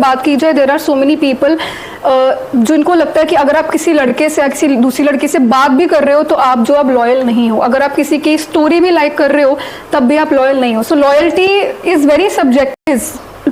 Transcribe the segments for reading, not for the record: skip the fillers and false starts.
बात की जाए, there are so many people जिनको लगता है कि अगर आप किसी लड़के से या किसी दूसरी लड़की से बात भी कर रहे हो तो आप जो अब लॉयल नहीं हो, अगर आप किसी की स्टोरी भी लाइक कर रहे हो तब भी आप लॉयल नहीं हो. So loyalty is very subjective.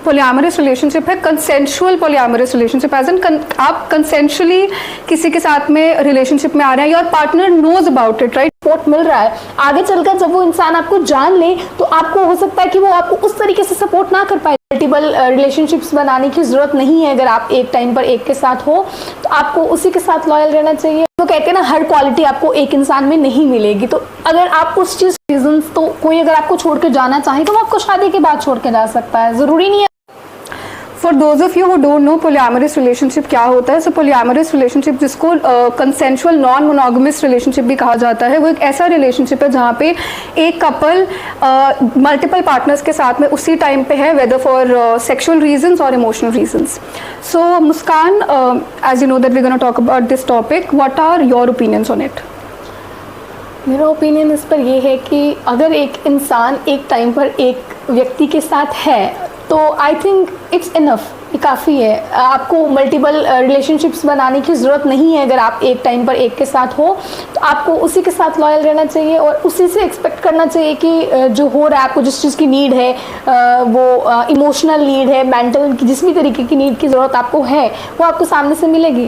Polyamorous relationship है consensual polyamorous relationship, as N आप कंसेंशुअली किसी के साथ में रिलेशनशिप में आ रहे हैं, your partner knows about it, right. Support मिल रहा है. आगे चलकर जब वो इंसान आपको जान ले तो आपको हो सकता है कि वो आपको उस तरीके से सपोर्ट ना कर पाए. मल्टीपल रिलेशनशिप्स बनाने की जरूरत नहीं है. अगर आप एक टाइम पर एक के साथ हो तो आपको उसी के साथ लॉयल रहना चाहिए. तो कहते हैं ना, हर क्वालिटी आपको एक इंसान में नहीं मिलेगी. तो अगर आप उस चीज रीजंस, तो कोई अगर आपको छोड़ के जाना चाहे तो वो आपको शादी के बाद छोड़ के जा सकता है, जरूरी नहीं है. For those of you who don't know polyamorous relationship क्या होता है, सो पोलियामरस रिलेशनशिप, जिसको कंसेंशुअल नॉन मोनोगमस रिलेशनशिप भी कहा जाता है, वो एक ऐसा रिलेशनशिप है जहाँ पे एक कपल मल्टीपल पार्टनर्स के साथ में उसी टाइम पे है, वेदर फॉर सेक्शुअल रीजंस और emotional reasons. So Muskaan, as you know that we gonna talk about this topic, what are your opinions on it? मेरा ओपिनियन इस पर यह है कि अगर एक इंसान एक टाइम पर एक व्यक्ति के साथ है तो आई थिंक इट्स इनफ, ये काफ़ी है. आपको मल्टीपल रिलेशनशिप्स बनाने की ज़रूरत नहीं है. अगर आप एक टाइम पर एक के साथ हो तो आपको उसी के साथ लॉयल रहना चाहिए और उसी से एक्सपेक्ट करना चाहिए कि जो हो रहा है, आपको जिस चीज़ की नीड है, वो इमोशनल नीड है, मेंटल, जिस भी तरीके की नीड की ज़रूरत आपको है वो आपको सामने से मिलेगी.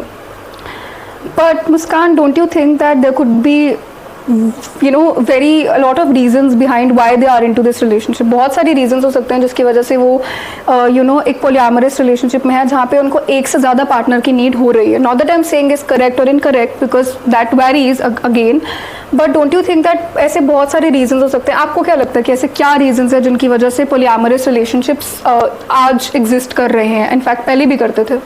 But Muskaan, don't you think that there could be a lot of reasons behind why they are into this relationship? बहुत सारी reasons हो सकते हैं जिसकी वजह से वो एक polyamorous relationship में है जहाँ पे उनको एक से ज़्यादा partner की need हो रही है. Not that I'm saying is correct or incorrect because that varies again, but don't you think that ऐसे बहुत सारे reasons हो सकते हैं? आपको क्या लगता है कि ऐसे क्या reasons हैं जिनकी वजह से polyamorous relationships आज exist कर रहे हैं, in fact पहले भी करते थे?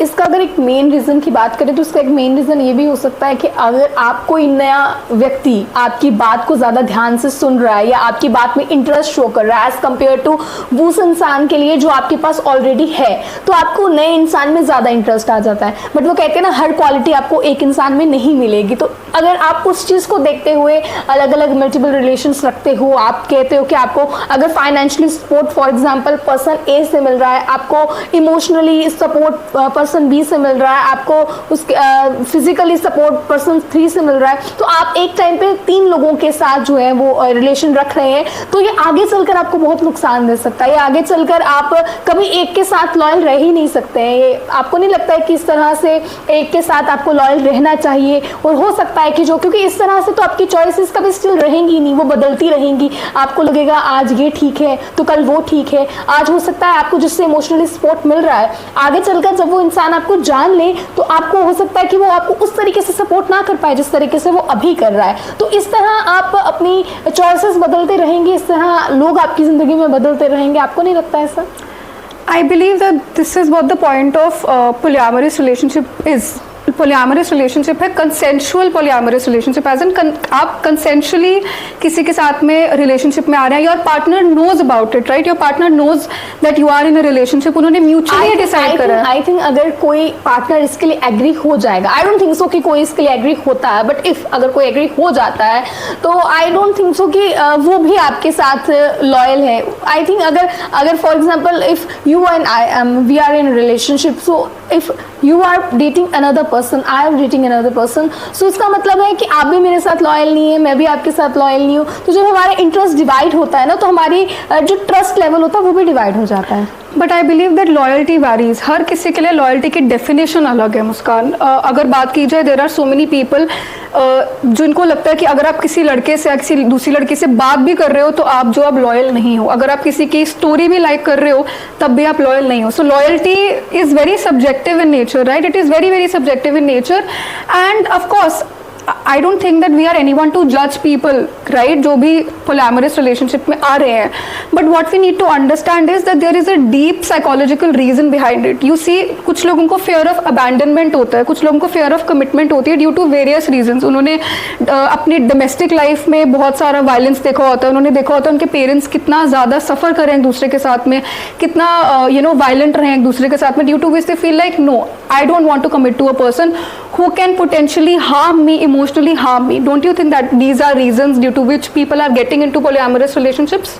इसका अगर एक मेन रीज़न की बात करें तो इसका एक मेन रीज़न ये भी हो सकता है कि अगर आप कोई नया व्यक्ति आपकी बात को ज़्यादा ध्यान से सुन रहा है या आपकी बात में इंटरेस्ट शो कर रहा है एज़ कम्पेयर टू उस इंसान के लिए जो आपके पास ऑलरेडी है, तो आपको नए इंसान में ज़्यादा इंटरेस्ट आ जाता है. बट वो कहते हैं ना, हर क्वालिटी आपको एक इंसान में नहीं मिलेगी. तो अगर आप उस चीज़ को देखते हुए अलग अलग मल्टीपल रिलेशंस रखते हो, आप कहते हो कि आपको अगर financially support for example person A से मिल रहा है, आपको इमोशनली सपोर्ट पर्सन बी से मिल रहा है, आपको उसके फिजिकली सपोर्ट पर्सन 3 से मिल रहा है, तो आप एक टाइम पे 3 लोगों के साथ जो है वो रिलेशन रख रहे हैं, तो ये आगे चलकर आपको बहुत नुकसान दे सकता है. ये आगे चलकर आप कभी एक के साथ लॉयल रह ही नहीं सकते हैं. ये आपको नहीं लगता है कि इस तरह से एक के साथ आपको लॉयल रहना चाहिए? और हो सकता है कि क्योंकि इस तरह से तो आपकी चॉइसेस कभी स्टिल रहेंगी नहीं, वो बदलती रहेंगी. आपको लगेगा आज ये ठीक है तो कल वो ठीक है. आज हो सकता है आपको जिससे इमोशनली सपोर्ट मिल रहा है, आगे चलकर जब वो इंसान आपको जान ले तो आपको हो सकता है कि वो आपको उस तरीके से सपोर्ट ना कर पाए जिस तरीके से वो अभी कर रहा है. तो इस तरह आप अपनी चॉइसेस बदलते रहेंगे, इस तरह लोग आपकी ज़िंदगी में बदलते रहेंगे. आपको नहीं लगता ऐसा? I believe that this is what the point of polyamorous relationship is. Polyamorous relationship है consensual polyamorous relationship, as N आप कंसेंशुअली किसी के साथ में रिलेशनशिप में आ रहे हैं, your partner knows about it, right. Your partner knows that you are in a relationship. उन्होंने म्यूचुअली डिसाइड करा है. आई थिंक अगर कोई पार्टनर इसके लिए एग्री हो जाएगा, आई डोंट थिंक सो कि कोई इसके लिए एग्री होता है, बट इफ अगर कोई एग्री हो जाता है तो आई डोंट थिंक सो कि वो भी आपके साथ लॉयल है. आई थिंक अगर for example if you and I we are in relationship, so if you are dating another person, I am dating another person, so इसका मतलब है कि आप भी मेरे साथ लॉयल नहीं है, मैं भी आपके साथ लॉयल नहीं हूँ. तो जब हमारा इंटरेस्ट डिवाइड होता है ना, तो हमारी जो ट्रस्ट लेवल होता है वो भी डिवाइड हो जाता है. But I believe that loyalty varies. हर किसी के लिए लॉयल्टी की डेफिनेशन अलग है मुस्कान. अगर बात की जाए, there are so many people जिनको लगता है कि अगर आप किसी लड़के से या किसी दूसरी लड़की से बात भी कर रहे हो तो आप जो अब लॉयल नहीं हो, अगर आप किसी की स्टोरी भी लाइक कर रहे हो तब भी आप लॉयल नहीं हो. So loyalty is very subjective in nature, right. It is very very subjective in nature and of course I don't think that we are anyone to judge people, right, जो भी polyamorous relationship में आ रहे हैं. But what we need to understand is that there is a deep psychological reason behind it. You see, कुछ लोगों को fear of abandonment होता है, कुछ लोगों को fear of commitment होती है due to various reasons. उन्होंने अपनी domestic life में बहुत सारा violence देखा होता है, उन्होंने देखा होता है उनके parents कितना ज़्यादा suffer करें एक दूसरे के साथ में, कितना violent रहें एक दूसरे के साथ में, due to which they feel like no, I don't want to commit to a person who can potentially harm me, emotionally harm me. Don't you think that these are reasons due to which people are getting into polyamorous relationships?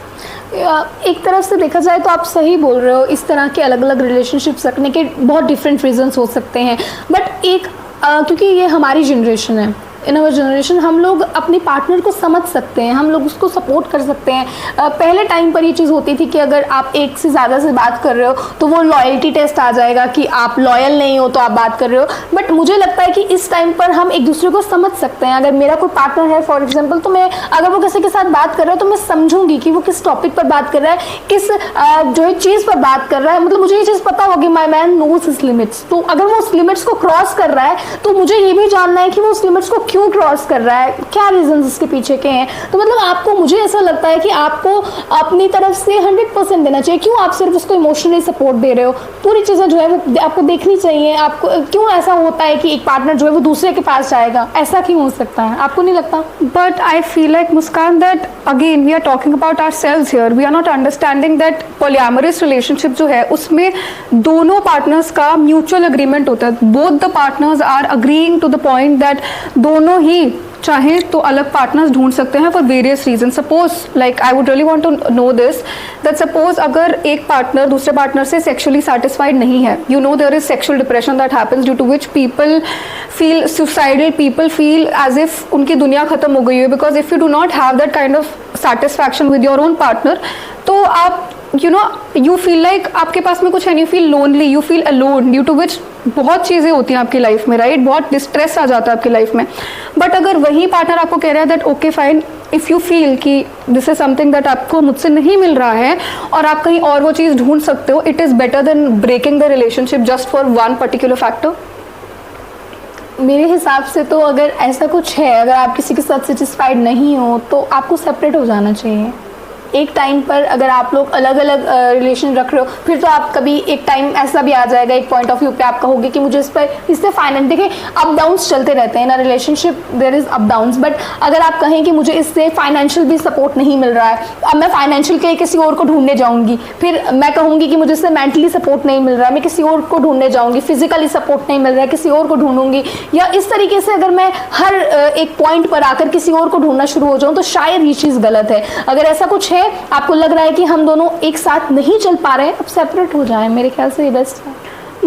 एक तरफ से देखा जाए तो आप सही बोल रहे हो, इस तरह के अलग अलग रिलेशनशिप्स रखने के बहुत डिफरेंट रीजंस हो सकते हैं, बट क्योंकि ये हमारी जनरेशन है, इन अवर जनरेशन हम लोग अपने पार्टनर को समझ सकते हैं, हम लोग उसको सपोर्ट कर सकते हैं। पहले टाइम पर ये चीज़ होती थी कि अगर आप एक से ज़्यादा से बात कर रहे हो तो वो लॉयल्टी टेस्ट आ जाएगा कि आप लॉयल नहीं हो तो आप बात कर रहे हो, बट मुझे लगता है कि इस टाइम पर हम एक दूसरे को समझ सकते हैं। अगर मेरा कोई पार्टनर है फॉर एग्जाम्पल, तो मैं अगर वो किसी के साथ बात कर रहा है तो मैं समझूंगी कि वो किस टॉपिक पर बात कर रहा है, किस जो है चीज़ पर बात कर रहा है, मतलब मुझे ये चीज़ पता होगी my man knows his limits. तो अगर वो उस लिमिट्स को क्रॉस कर रहा है तो मुझे ये भी जानना है कि वो उस लिमिट्स को क्यों क्रॉस कर रहा है, क्या रीजंस इसके पीछे के हैं। तो मतलब आपको, मुझे ऐसा लगता है कि आपको अपनी तरफ से 100% देना चाहिए। क्यों आप सिर्फ उसको इमोशनली सपोर्ट दे रहे हो, पूरी चीज़ें जो है वो आपको देखनी चाहिए। आपको क्यों ऐसा होता है कि एक पार्टनर जो है वो दूसरे के पास जाएगा, ऐसा क्यों हो सकता है, आपको नहीं लगता? But I feel like, Muskan, that again we are talking about ourselves here. We are not understanding that polyamorous relationship जो है उसमें दोनों पार्टनर्स का म्यूचुअल अग्रीमेंट होता है। Both the partners are agreeing to the point that दोनों ही चाहे तो अलग पार्टनर्स ढूंढ सकते हैं for various reason. Suppose like I would really want to know this, that suppose अगर एक पार्टनर दूसरे पार्टनर से सेक्सुअली सेटिस्फाइड नहीं है, you know there is sexual depression that happens due to which people feel suicidal, people feel as if उनकी दुनिया खत्म हो गई है, because if you do not have that kind of satisfaction with your own partner, तो आप you feel like आपके पास में कुछ है, you feel lonely, you feel alone, due to which बहुत चीज़ें होती हैं आपकी लाइफ में, राइट? बहुत डिस्ट्रेस आ जाता है आपकी लाइफ में। बट अगर वही पार्टनर आपको कह रहा है that okay fine, if you feel कि दिस इज समथिंग दैट आपको मुझसे नहीं मिल रहा है और आप कहीं और वो चीज़ ढूंढ सकते हो, it is better than breaking the relationship just for one particular factor. मेरे हिसाब से तो अगर ऐसा कुछ है, अगर आप किसी के साथ सेटिस्फाइड नहीं हो तो आपको सेपरेट हो जाना चाहिए। एक टाइम पर अगर आप लोग अलग अलग रिलेशन रख रहे हो, फिर तो आप कभी एक टाइम ऐसा भी आ जाएगा, एक पॉइंट ऑफ व्यू पे आप कहोगे कि मुझे इससे फाइनेंस, देखिए अप डाउन्स चलते रहते हैं ना relationship, there is up downs, but अगर आप कहें कि मुझे इससे फाइनेंशियल भी सपोर्ट नहीं मिल रहा है, अब मैं फाइनेंशियल के किसी और को ढूंढने जाऊंगी, फिर मैं कहूंगी कि मुझे इससे मेंटली सपोर्ट नहीं मिल रहा है, मैं किसी और को ढूंढने जाऊंगी, फिजिकली सपोर्ट नहीं मिल रहा है, किसी और को ढूंढूंगी, या इस तरीके से अगर मैं हर एक पॉइंट पर आकर किसी और को ढूंढना शुरू हो जाऊं, तो शायद ये चीज़ गलत है। अगर ऐसा कुछ है, आपको लग रहा है कि हम दोनों एक साथ नहीं चल पा रहे हैं, अब सेपरेट हो जाएं, मेरे ख्याल से ये बेस्ट है।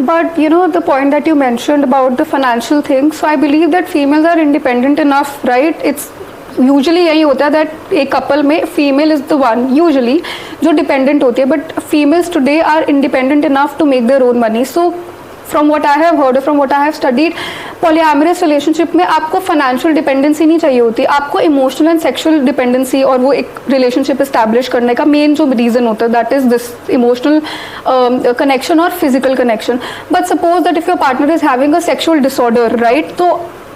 But you know the point that you mentioned about the financial thing, so I believe that females are independent enough, right? It's usually यही होता है that एक couple में female is the one usually जो dependent होती है, but females today are independent enough to make their own money. So from what I have heard, from what I have studied, polyamorous relationship में आपको financial dependency नहीं चाहिए होती, आपको emotional and sexual dependency और वो एक relationship establish करने का main जो reason होता है, that is this emotional connection और physical connection. But suppose that if your partner is having a sexual disorder, right, तो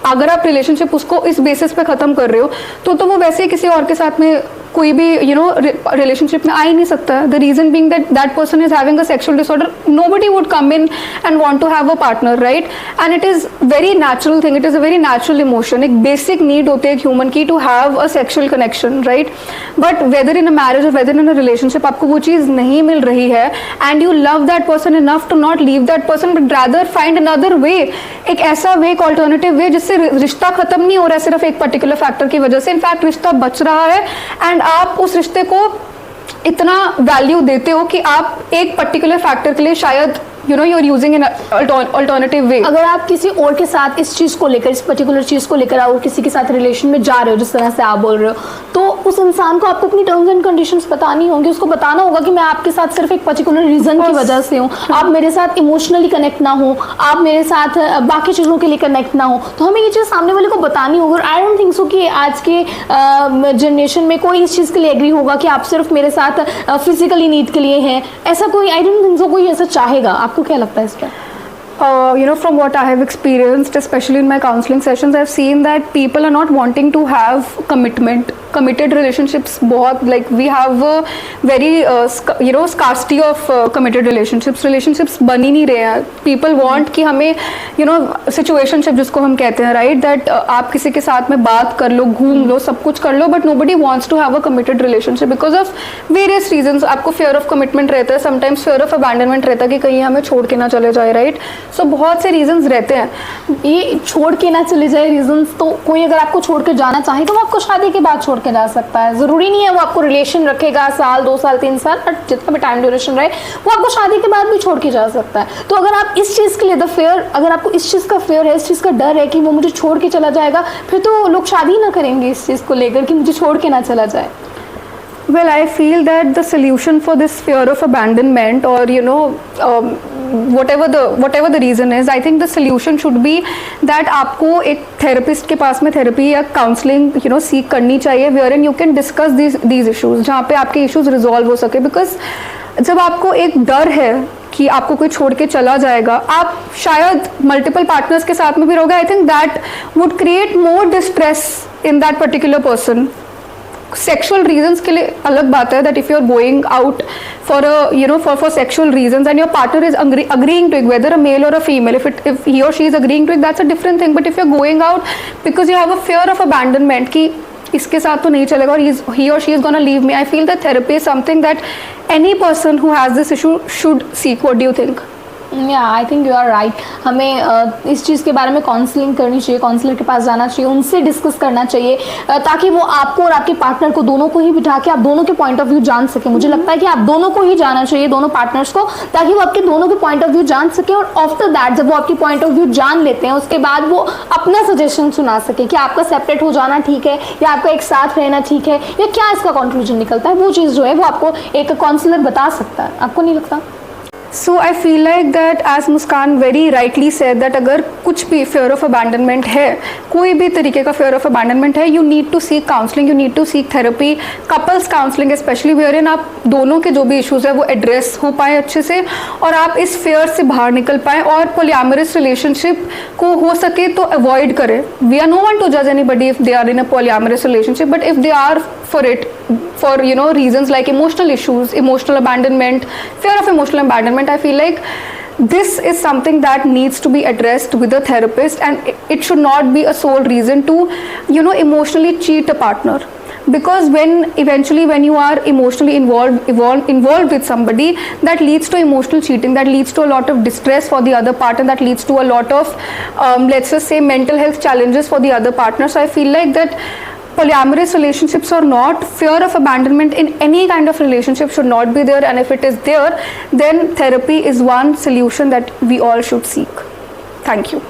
अगर आप रिलेशनशिप उसको इस बेसिस पे ख़त्म कर रहे हो तो वो वैसे ही किसी और के साथ में कोई भी रिलेशनशिप में आ ही नहीं सकता। The reason being that that person is having a sexual disorder, nobody would come in and want to have a partner, right? And it is very natural thing, it is a very natural emotion, एक basic need होती है एक human की to have a sexual connection, right? But whether in a marriage और whether in a relationship आपको वो चीज़ नहीं मिल रही है and you love that person enough to not leave that person but rather find another way, एक ऐसा वे, एक ऑल्टरनेटिव वे जिससे रिश्ता खत्म नहीं हो रहा है सिर्फ एक पर्टिकुलर फैक्टर की वजह से, इनफैक्ट रिश्ता बच रहा है एंड आप उस रिश्ते को इतना वैल्यू देते हो कि आप एक पर्टिकुलर फैक्टर के लिए शायद you are using an alternative way. अगर आप किसी और के साथ इस चीज़ को लेकर, इस पर्टिकुलर चीज़ को लेकर और किसी के साथ रिलेशन में जा रहे हो, जिस तरह से आप बोल रहे हो, तो उस इंसान को आपको अपनी टर्म्स एंड कंडीशंस बतानी होंगी, उसको बताना होगा कि मैं आपके साथ सिर्फ एक पर्टिकुलर रीज़न की वजह से हूँ, आप मेरे साथ इमोशनली कनेक्ट ना हो, आप मेरे साथ बाकी चीज़ों के लिए कनेक्ट ना हो, तो हमें ये चीज़ सामने वाले को बतानी होगी। और आई डोंट थिंक सो कि आज के जनरेशन में कोई इस चीज़ के लिए एग्री होगा कि आप सिर्फ मेरे साथ फिजिकली नीड के लिए हैं, ऐसा कोई, आई डोंट थिंक सो कोई ऐसा चाहेगा। आपको क्या लगता है इस पर? From what I have experienced, especially in my counseling sessions, I've seen that people are not wanting to have committed relationships. बहुत like we have a very scarcity of committed relationships बन ही नहीं रहे हैं. People want कि हमें situationship जिसको हम कहते हैं, right, that आप किसी के साथ में बात कर लो, घूम लो, सब कुछ कर लो, but nobody wants to have a committed relationship because of various reasons. आपको fear of commitment रहता है, sometimes fear of abandonment रहता है कि कहीं हमें छोड़ के ना चले जाए, right? सो बहुत से रीजंस रहते हैं। ये छोड़ के ना चले जाए रीजंस, तो कोई अगर आपको छोड़ के जाना चाहे तो वो आपको शादी के बाद छोड़ के जा सकता है। ज़रूरी नहीं है वो आपको रिलेशन रखेगा साल 2 साल 3 साल, बट जितना भी टाइम ड्यूरेशन रहे वो आपको शादी के बाद भी छोड़ के जा सकता है। तो अगर आप इस चीज़ के लिए अगर आपको इस चीज़ का फेयर है, इस चीज़ का डर है कि वो मुझे छोड़ के चला जाएगा, फिर तो लोग शादी ना करेंगे इस चीज़ को लेकर कि मुझे छोड़ के ना चला जाए। Well, I feel that the solution for this fear of abandonment, or whatever the reason is, I think the solution should be that आपको एक therapist के पास में therapy या counseling seek करनी चाहिए, wherein you can discuss these issues, जहाँ पे आपके issues resolve हो सके। Because जब आपको एक डर है कि आपको कोई छोड़ के चला जाएगा, आप शायद मल्टीपल पार्टनर्स के साथ में भी रहोगे, I think that would create more distress in that particular person. Sexual reasons के लिए अलग बात है, that if you are going out for sexual reasons and your partner is agreeing to it, whether a male or a female, if he or she is agreeing to it, that's a different thing. But if you're going out because you have a fear of abandonment कि इसके साथ तो नहीं चलेगा और he or she is gonna leave me, I feel that therapy is something that any person who has this issue should seek. What do you think? या I think you are right. हमें इस चीज़ के बारे में counselling करनी चाहिए, counsellor के पास जाना चाहिए, उनसे डिस्कस करना चाहिए, ताकि वो आपको और आपके पार्टनर को दोनों को ही बिठा के आप दोनों के पॉइंट ऑफ व्यू जान सके। मुझे लगता है कि आप दोनों को ही जाना चाहिए, दोनों पार्टनर्स को, ताकि वो आपके दोनों के पॉइंट ऑफ व्यू जान सके। और आफ्टर दैट जब वो आपकी पॉइंट ऑफ व्यू जान लेते हैं, उसके बाद वो अपना सजेशन सुना सके कि आपका सेपरेट हो जाना ठीक है या आपका एक साथ रहना ठीक है, या क्या इसका कंक्लूजन निकलता है। वो चीज़ जो है वो आपको एक काउंसलर बता सकता है। आपको नहीं लगता? So I feel like that, as Muskan very rightly said, that अगर कुछ भी fear of abandonment है, कोई भी तरीके का fear of abandonment है, you need to seek counseling, you need to seek therapy, couples counseling especially, wherein आप दोनों के जो भी issues है वो address हो पाए अच्छे से और आप इस fear से बाहर निकल पाए और polyamorous relationship को हो सके तो avoid करें। We are no one to judge anybody if they are in a polyamorous relationship, but if they are for reasons like emotional issues, emotional abandonment, fear of emotional abandonment, I feel like this is something that needs to be addressed with a therapist, and it should not be a sole reason to emotionally cheat a partner. Because when you are emotionally involved with somebody, that leads to emotional cheating, that leads to a lot of distress for the other partner, that leads to a lot of let's just say mental health challenges for the other partner. So I feel like that polyamorous relationships or not, fear of abandonment in any kind of relationship should not be there, and if it is there, then therapy is one solution that we all should seek. Thank you.